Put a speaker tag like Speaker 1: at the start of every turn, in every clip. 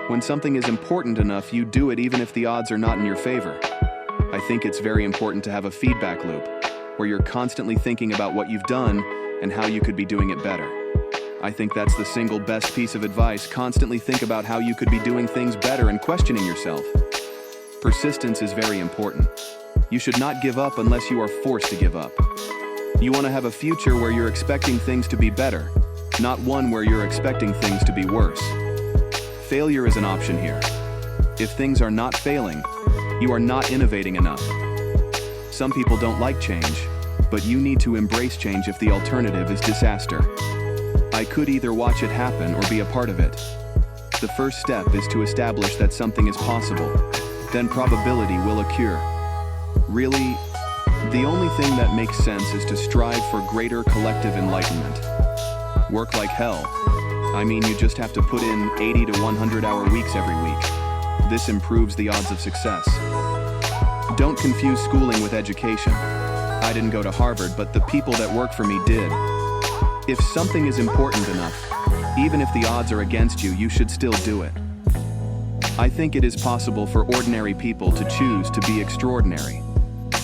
Speaker 1: When something is important enough, you do it even if the odds are not in your favor. I think it's very important to have a feedback loop, where you're constantly thinking about what you've done and how you could be doing it better. I think that's the single best piece of advice. Constantly think about how you could be doing things better and questioning yourself. Persistence is very important. You should not give up unless you are forced to give up. You want to have a future where you're expecting things to be better, not one where you're expecting things to be worse. Failure is an option here. If things are not failing, you are not innovating enough. Some people don't like change, but you need to embrace change if the alternative is disaster. I could either watch it happen or be a part of it. The first step is to establish that something is possible. Then probability will occur. Really, the only thing that makes sense is to strive for greater collective enlightenment. Work like hell. I mean, you just have to put in 80 to 100-hour weeks every week. This improves the odds of success. Don't confuse schooling with education. I didn't go to Harvard, but the people that work for me did. If something is important enough, even if the odds are against you, you should still do it. I think it is possible for ordinary people to choose to be extraordinary.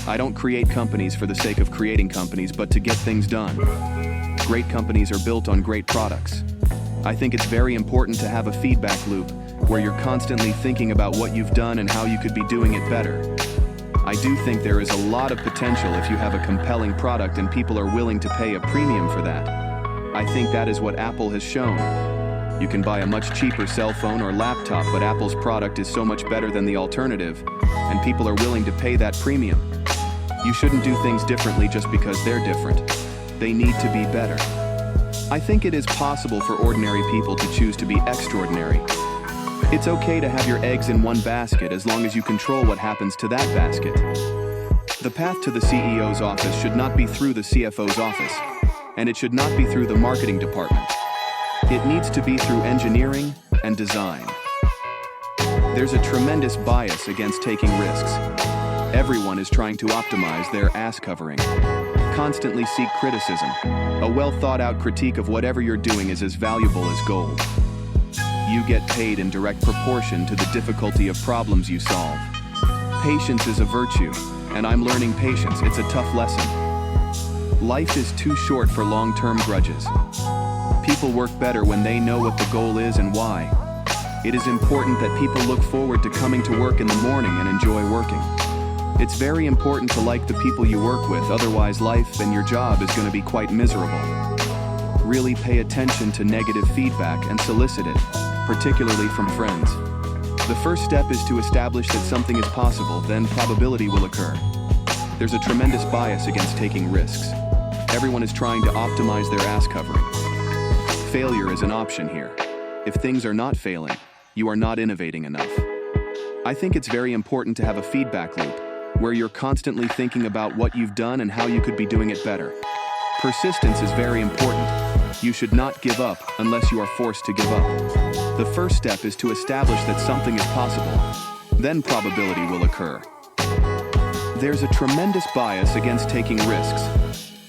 Speaker 1: I don't create companies for the sake of creating companies, but to get things done. Great companies are built on great products. I think it's very important to have a feedback loop where you're constantly thinking about what you've done and how you could be doing it better. I do think there is a lot of potential if you have a compelling product and people are willing to pay a premium for that. I think that is what Apple has shown. You can buy a much cheaper cell phone or laptop, but Apple's product is so much better than the alternative, and people are willing to pay that premium. You shouldn't do things differently just because they're different. They need to be better. I think it is possible for ordinary people to choose to be extraordinary. It's okay to have your eggs in one basket as long as you control what happens to that basket. The path to the CEO's office should not be through the CFO's office, and it should not be through the marketing department. It needs to be through engineering and design. There's a tremendous bias against taking risks. Everyone is trying to optimize their ass covering. Constantly seek criticism. A well-thought-out critique of whatever you're doing is as valuable as gold. You get paid in direct proportion to the difficulty of problems you solve. Patience is a virtue, and I'm learning patience. It's a tough lesson. Life is too short for long-term grudges. People work better when they know what the goal is and why. It is important that people look forward to coming to work in the morning and enjoy working. It's very important to like the people you work with, otherwise life and your job is going to be quite miserable. Really pay attention to negative feedback and solicit it, particularly from friends. The first step is to establish that something is possible, then probability will occur. There's a tremendous bias against taking risks. Everyone is trying to optimize their ass covering. Failure is an option here. If things are not failing, you are not innovating enough. I think it's very important to have a feedback loop, where you're constantly thinking about what you've done and how you could be doing it better. Persistence is very important. You should not give up unless you are forced to give up. The first step is to establish that something is possible. Then probability will occur. There's a tremendous bias against taking risks.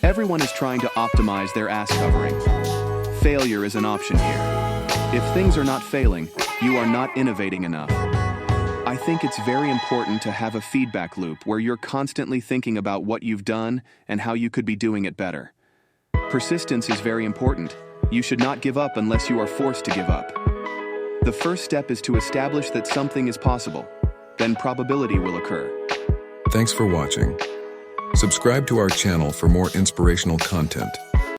Speaker 1: Everyone is trying to optimize their ass covering. Failure is an option here. If things are not failing, you are not innovating enough. I think it's very important to have a feedback loop where you're constantly thinking about what you've done and how you could be doing it better. Persistence is very important. You should not give up unless you are forced to give up. The first step is to establish that something is possible. Then probability will occur.
Speaker 2: Thanks for watching. Subscribe to our channel for more inspirational content.